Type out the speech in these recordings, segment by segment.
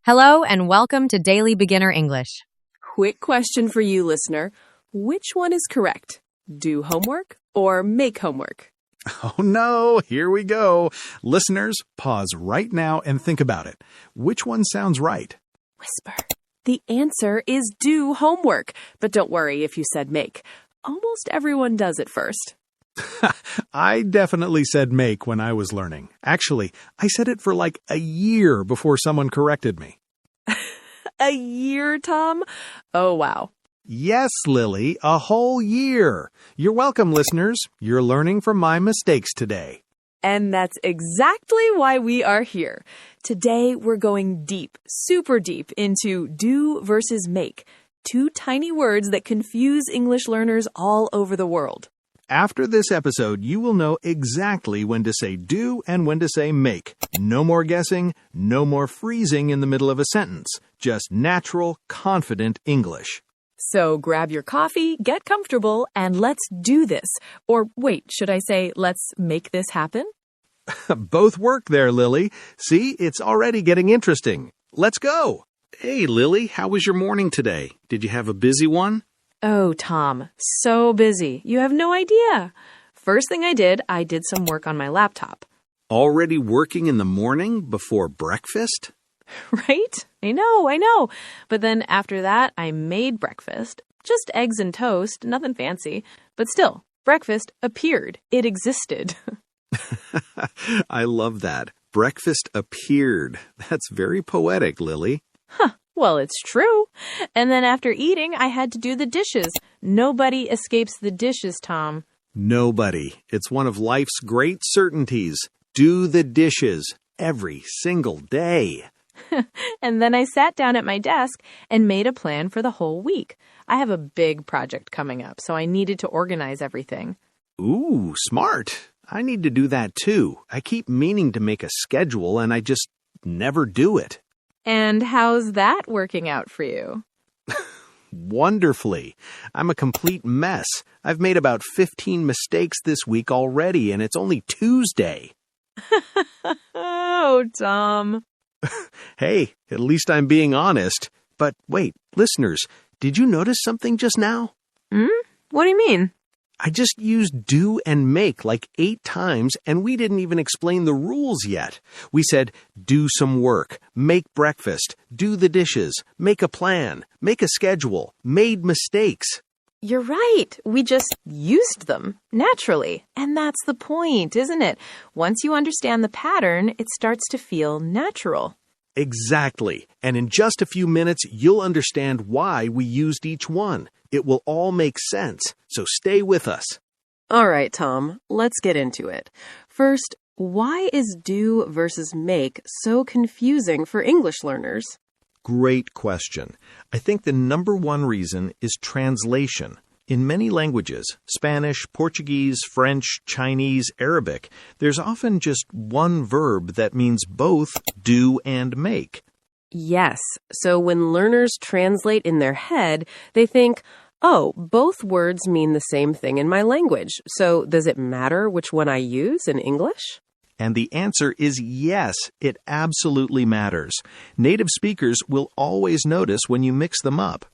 Hello and welcome to Daily Beginner English. Quick question for you, listener. Which one is correct? Do homework or make homework? Oh no, here we go. Listeners, pause right now and think about it. Which one sounds right? Whisper. The answer is do homework. But don't worry if you said make. Almost everyone does it first. I definitely said make when I was learning. Actually, I said it for like a year before someone corrected me. A year, Tom? Oh, wow. Yes, Lily, a whole year. You're welcome, listeners. You're learning from my mistakes today. And that's exactly why we are here. Today, we're going deep, super deep into do versus make, two tiny words that confuse English learners all over the world. After this episode, you will know exactly when to say do and when to say make. No more guessing, no more freezing in the middle of a sentence. Just natural, confident English. So grab your coffee, get comfortable, and let's do this. Or wait, should I say let's make this happen? Both work there, Lily. See, it's already getting interesting. Let's go. Hey, Lily, how was your morning today? Did you have a busy one? Oh, Tom, so busy. You have no idea. First thing I did some work on my laptop. Already working in the morning before breakfast? Right? I know. But then after that, I made breakfast. Just eggs and toast, nothing fancy. But still, breakfast appeared. It existed. I love that. Breakfast appeared. That's very poetic, Lily. Well, it's true. And then after eating, I had to do the dishes. Nobody escapes the dishes, Tom. Nobody. It's one of life's great certainties. Do the dishes every single day. And then I sat down at my desk and made a plan for the whole week. I have a big project coming up, so I needed to organize everything. Ooh, smart. I need to do that too. I keep meaning to make a schedule and I just never do it. And how's that working out for you? Wonderfully. I'm a complete mess. I've made about 15 mistakes this week already, and it's only Tuesday. Oh, Tom. Hey, at least I'm being honest. But wait, listeners, did you notice something just now? What do you mean? I just used do and make like 8 times, and we didn't even explain the rules yet. We said, do some work, make breakfast, do the dishes, make a plan, make a schedule, made mistakes. You're right. We just used them naturally. And that's the point, isn't it? Once you understand the pattern, it starts to feel natural. Exactly. And in just a few minutes, you'll understand why we used each one. It will all make sense, so stay with us. All right, Tom, let's get into it. First, why is do versus make so confusing for English learners? Great question. I think the number one reason is translation. In many languages, Spanish, Portuguese, French, Chinese, Arabic, there's often just one verb that means both do and make. Yes, so when learners translate in their head, they think, oh, both words mean the same thing in my language, so does it matter which one I use in English? And the answer is yes, it absolutely matters. Native speakers will always notice when you mix them up.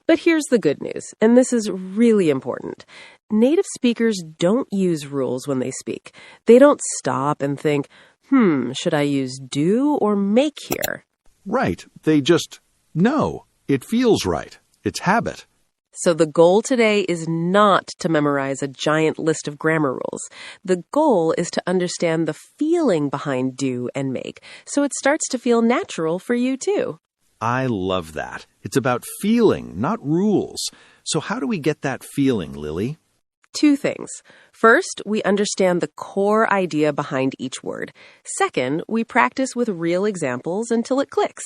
But here's the good news, and this is really important. Native speakers don't use rules when they speak. They don't stop and think, should I use do or make here? Right. They just know. It feels right. It's habit. So the goal today is not to memorize a giant list of grammar rules. The goal is to understand the feeling behind do and make, so it starts to feel natural for you too. I love that. It's about feeling, not rules. So how do we get that feeling, Lily? 2 things. First, we understand the core idea behind each word. Second, we practice with real examples until it clicks.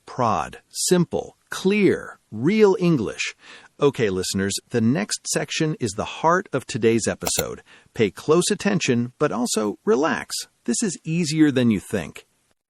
Prod, simple, clear, real English. Okay, listeners, the next section is the heart of today's episode. Pay close attention, but also relax. This is easier than you think.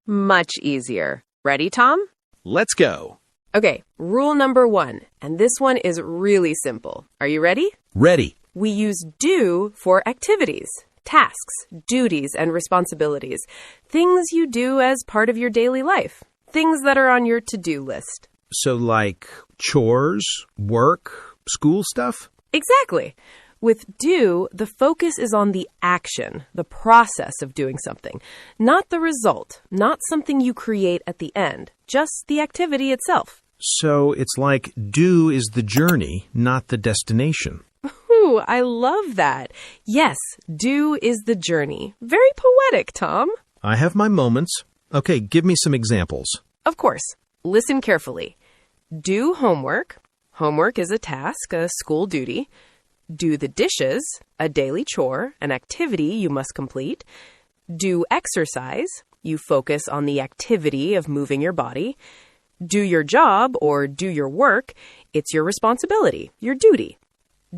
Much easier. Ready, Tom? Let's go. Okay, rule number 1, and this one is really simple. Are you ready? Ready. We use do for activities, tasks, duties, and responsibilities, things you do as part of your daily life. things that are on your to-do list. So like chores, work, school stuff? Exactly. With do, the focus is on the action, the process of doing something, not the result, not something you create at the end, just the activity itself. So it's like do is the journey, not the destination. Ooh, I love that. Yes, do is the journey. Very poetic, Tom. I have my moments. Okay, give me some examples. Of course. Listen carefully. Do homework. Homework is a task, a school duty. Do the dishes, a daily chore, an activity you must complete. Do exercise. You focus on the activity of moving your body. Do your job or do your work. It's your responsibility, your duty.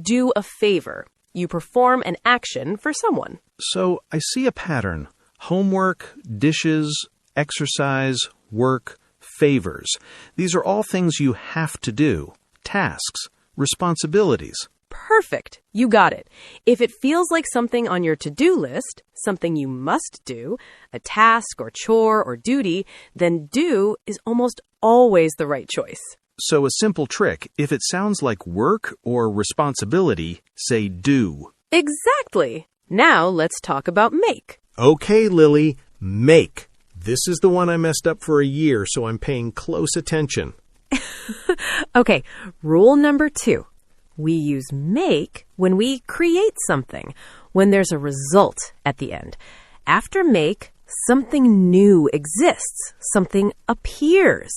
Do a favor. You perform an action for someone. So I see a pattern. Homework, dishes, exercise, work, favors. These are all things you have to do. Tasks, responsibilities. Perfect. You got it. If it feels like something on your to-do list, something you must do, a task or chore or duty, then do is almost always the right choice. So a simple trick, if it sounds like work or responsibility, say do. Exactly. Now let's talk about make. Okay, Lily, make. This is the one I messed up for a year, so I'm paying close attention. Okay, rule number 2. We use make when we create something, when there's a result at the end. After make, something new exists, something appears.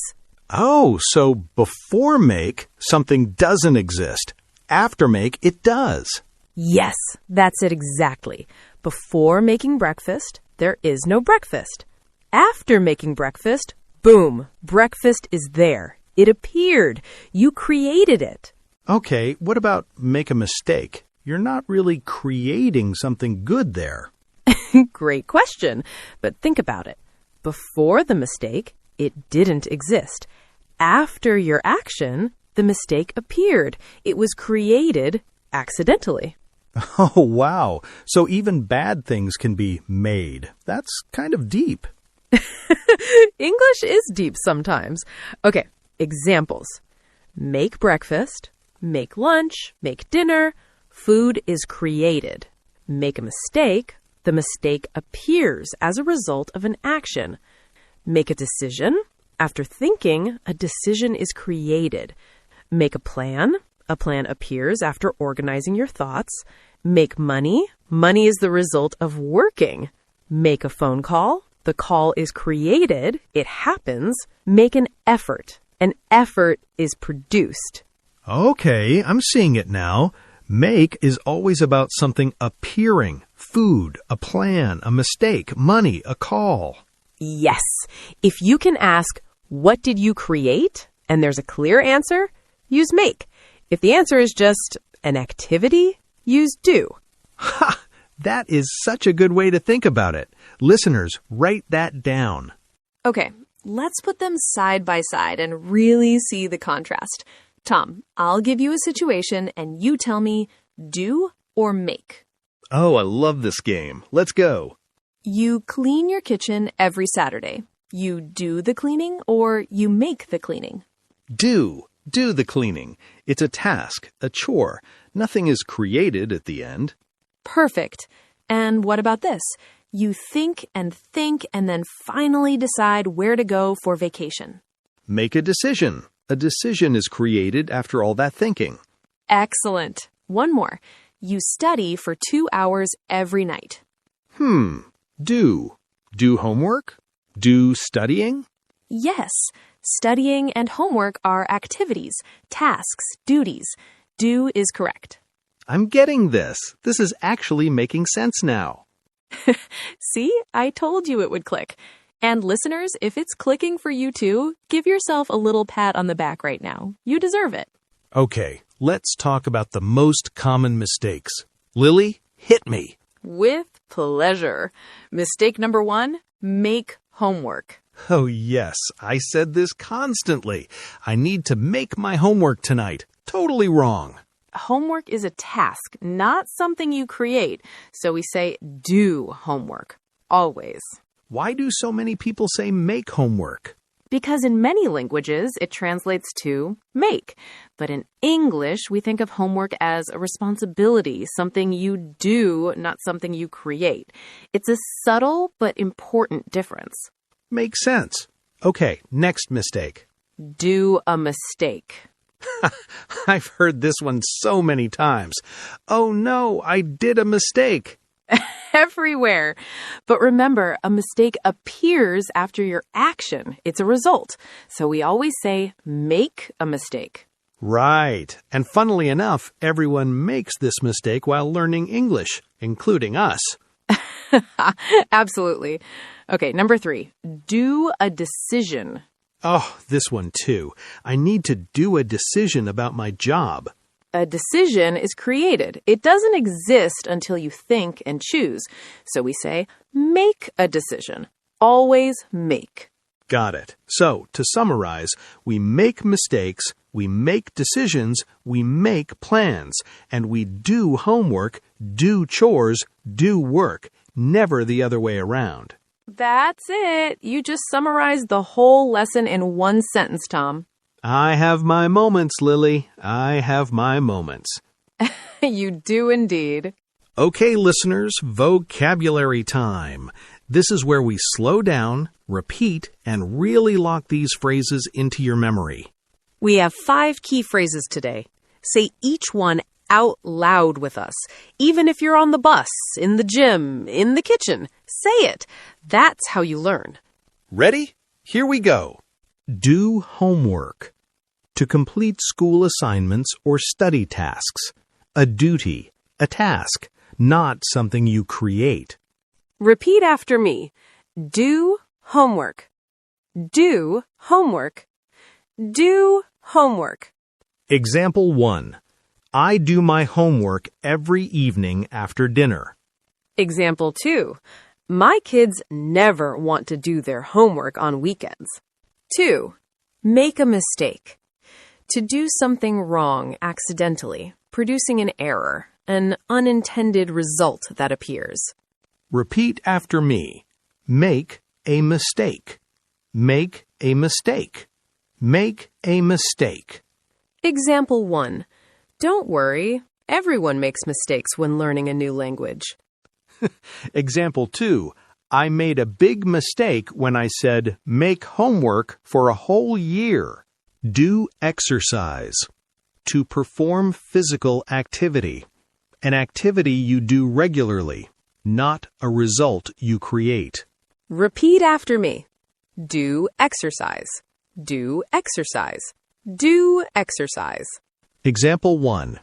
Oh, so before make, something doesn't exist. After make, it does. Yes, that's it exactly. Before making breakfast, there is no breakfast. After making breakfast, boom, breakfast is there. It appeared. You created it. Okay, what about make a mistake? You're not really creating something good there. Great question, but think about it. Before the mistake, it didn't exist. After your action, the mistake appeared. It was created accidentally. Oh, wow. So even bad things can be made. That's kind of deep. English is deep sometimes. Okay, examples. Make breakfast, make lunch, make dinner. Food is created. Make a mistake. The mistake appears as a result of an action. Make a decision. After thinking, a decision is created. Make a plan. A plan appears after organizing your thoughts. Make money. Money is the result of working. Make a phone call. The call is created. It happens. Make an effort. An effort is produced. Okay, I'm seeing it now. Make is always about something appearing. Food, a plan, a mistake, money, a call. Yes. If you can ask, what did you create? And there's a clear answer, use make. If the answer is just an activity, use do. Ha! That is such a good way to think about it. Listeners, write that down. Okay, let's put them side by side and really see the contrast. Tom, I'll give you a situation and you tell me do or make. Oh, I love this game. Let's go. You clean your kitchen every Saturday. You do the cleaning or you make the cleaning? Do the cleaning. It's a task, a chore. Nothing is created at the end. Perfect. And what about this? You think and then finally decide where to go for vacation. Make a decision. A decision is created after all that thinking. Excellent. One more. You study for 2 hours every night. Do. Do homework? Do studying? Yes. Studying and homework are activities, tasks, duties. Do is correct. I'm getting this. This is actually making sense now. See, I told you it would click. And listeners, if it's clicking for you too, give yourself a little pat on the back right now. You deserve it. Okay, let's talk about the most common mistakes. Lily, hit me. With pleasure. Mistake number 1, make homework. Oh yes, I said this constantly. I need to make my homework tonight. Totally wrong. Homework is a task, not something you create. So we say do homework. Always. Why do so many people say make homework? because in many languages it translates to make. But in English, we think of homework as a responsibility, something you do, not something you create. It's a subtle but important difference. Makes sense. Okay, next mistake. Do a mistake. I've heard this one so many times. Oh no, I did a mistake. Everywhere. But remember, a mistake appears after your action. It's a result. So we always say, make a mistake. Right. And funnily enough, everyone makes this mistake while learning English, including us. Absolutely. Okay, number 3. Do a decision. Oh, this one too. I need to do a decision about my job. A decision is created. It doesn't exist until you think and choose. So we say, make a decision. Always make. Got it. So, to summarize, we make mistakes, we make decisions, we make plans, and we do homework, do chores, do work, never the other way around. That's it. You just summarized the whole lesson in one sentence, Tom. I have my moments, Lily. I have my moments. You do indeed. Okay, listeners, vocabulary time. This is where we slow down, repeat, and really lock these phrases into your memory. We have 5 key phrases today. Say each one out loud with us. Even if you're on the bus, in the gym, in the kitchen, say it. That's how you learn. Ready? Here we go. Do homework. To complete school assignments or study tasks. A duty, a task, not something you create. Repeat after me. Do homework. Do homework. Do homework. Example 1. I do my homework every evening after dinner. Example 2. My kids never want to do their homework on weekends. 2. Make a mistake. To do something wrong accidentally, producing an error, an unintended result that appears. Repeat after me. Make a mistake. Make a mistake. Make a mistake. Example 1. Don't worry. Everyone makes mistakes when learning a new language. Example 2. I made a big mistake when I said make homework for a whole year. Do exercise. To perform physical activity. An activity you do regularly, not a result you create. Repeat after me. Do exercise. Do exercise. Do exercise. Example 1.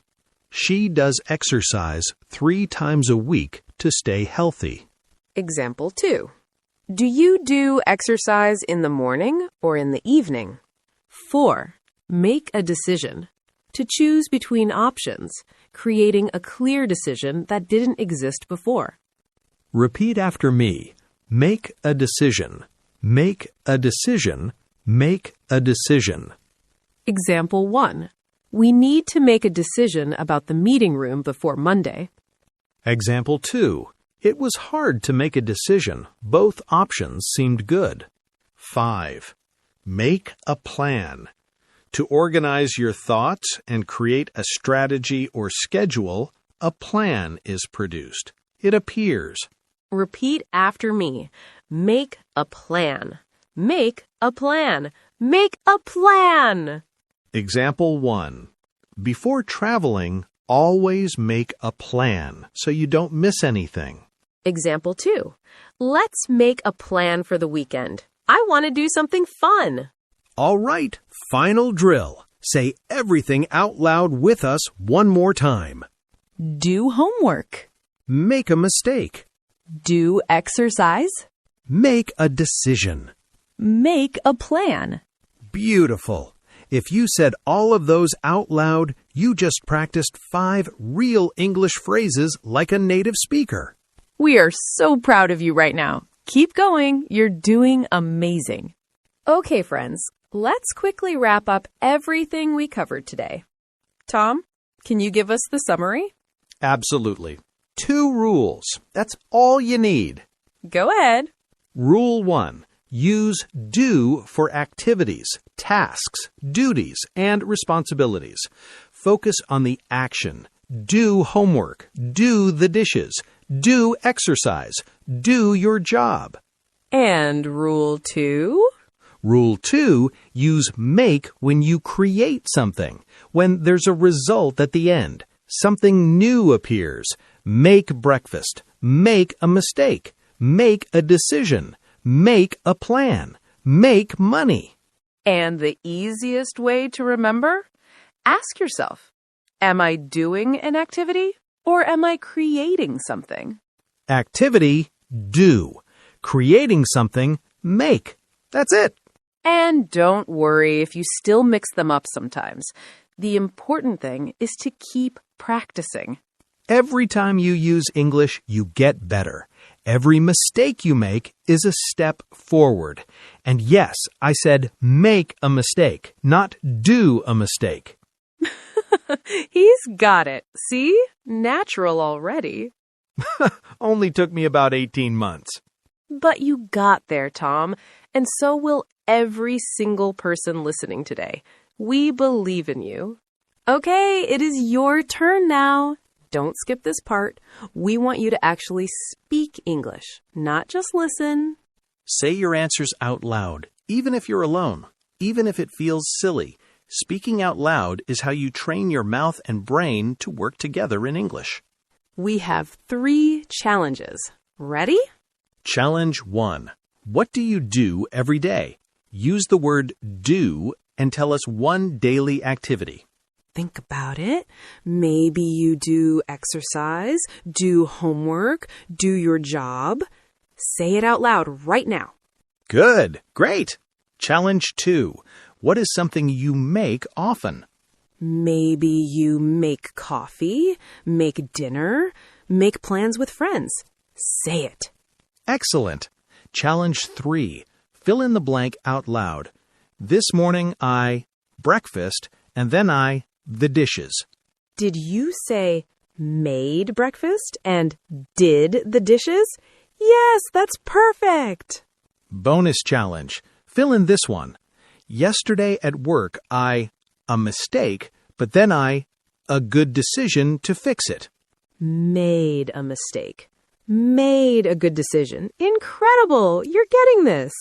She does exercise 3 times a week to stay healthy. Example 2. Do you do exercise in the morning or in the evening? 4. Make a decision. To choose between options, creating a clear decision that didn't exist before. Repeat after me. Make a decision. Make a decision. Make a decision. Example 1. We need to make a decision about the meeting room before Monday. Example 2. It was hard to make a decision. Both options seemed good. 5. Make a plan. To organize your thoughts and create a strategy or schedule, a plan is produced. It appears. Repeat after me. Make a plan. Make a plan. Make a plan. Example 1. Before traveling, always make a plan so you don't miss anything. Example 2. Let's make a plan for the weekend. I want to do something fun. All right, final drill. Say everything out loud with us one more time. Do homework. Make a mistake. Do exercise. Make a decision. Make a plan. Beautiful. If you said all of those out loud, you just practiced 5 real English phrases like a native speaker. We are so proud of you right now. Keep going. You're doing amazing. Okay, friends, let's quickly wrap up everything we covered today. Tom, can you give us the summary? Absolutely. 2 rules. That's all you need. Go ahead. Rule 1. Use do for activities, tasks, duties, and responsibilities. Focus on the action. Do homework. Do the dishes. Do exercise. Do your job. And rule 2? Rule 2, use make when you create something. When there's a result at the end, something new appears. Make breakfast. Make a mistake. Make a decision. Make a plan. Make money. And the easiest way to remember? Ask yourself, am I doing an activity or am I creating something? Activity, do. Creating something, make. That's it. And don't worry if you still mix them up sometimes. The important thing is to keep practicing. Every time you use English, you get better. Every mistake you make is a step forward. And yes, I said make a mistake, not do a mistake. He's got it. See? Natural already. Only took me about 18 months. But you got there, Tom. And so will every single person listening today. We believe in you. Okay, it is your turn now. Don't skip this part. We want you to actually speak English, not just listen. Say your answers out loud, even if you're alone, even if it feels silly. Speaking out loud is how you train your mouth and brain to work together in English. We have 3 challenges. Ready? Challenge 1. What do you do every day? Use the word do and tell us one daily activity. Think about it. Maybe you do exercise, do homework, do your job. Say it out loud right now. Good. Great. Challenge 2. What is something you make often? Maybe you make coffee, make dinner, make plans with friends. Say it. Excellent. Challenge 3. Fill in the blank out loud. This morning I breakfast and then I the dishes. Did you say made breakfast and did the dishes? Yes, that's perfect. Bonus challenge. Fill in this one. Yesterday at work, a mistake, but then a good decision to fix it. Made a mistake. Made a good decision. Incredible! You're getting this.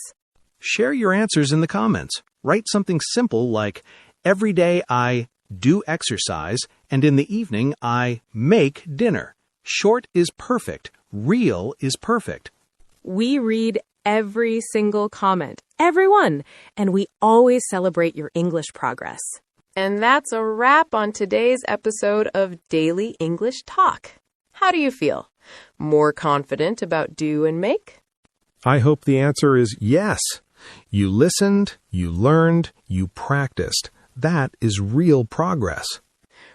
Share your answers in the comments. Write something simple like, every day I do exercise, and in the evening I make dinner. Short is perfect. Real is perfect. We read every single comment, everyone, and we always celebrate your English progress. And that's a wrap on today's episode of Daily English Talk. How do you feel? More confident about do and make? I hope the answer is yes. You listened, you learned, you practiced. That is real progress.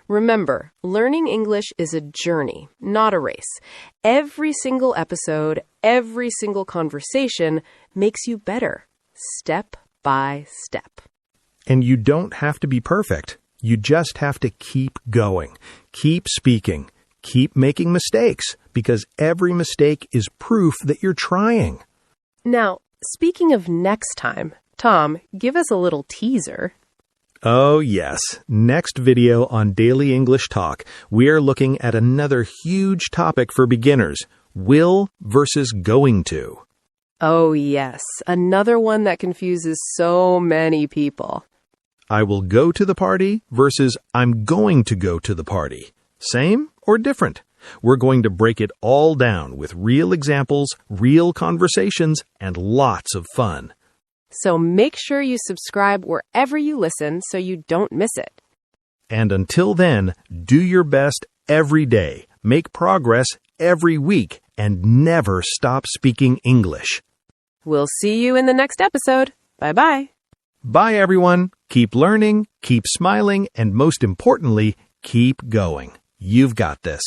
Remember, learning English is a journey, not a race. Every single episode, every single conversation makes you better, step by step. And you don't have to be perfect. You just have to keep going, keep speaking, keep making mistakes, because every mistake is proof that you're trying. Now, speaking of next time, Tom, give us a little teaser. Oh, yes. Next video on Daily English Talk, we are looking at another huge topic for beginners, will versus going to. Oh, yes. Another one that confuses so many people. I will go to the party versus I'm going to go to the party. Same or different? We're going to break it all down with real examples, real conversations, and lots of fun. So make sure you subscribe wherever you listen so you don't miss it. And until then, do your best every day, make progress every week, and never stop speaking English. We'll see you in the next episode. Bye-bye. Bye, everyone. Keep learning, keep smiling, and most importantly, keep going. You've got this.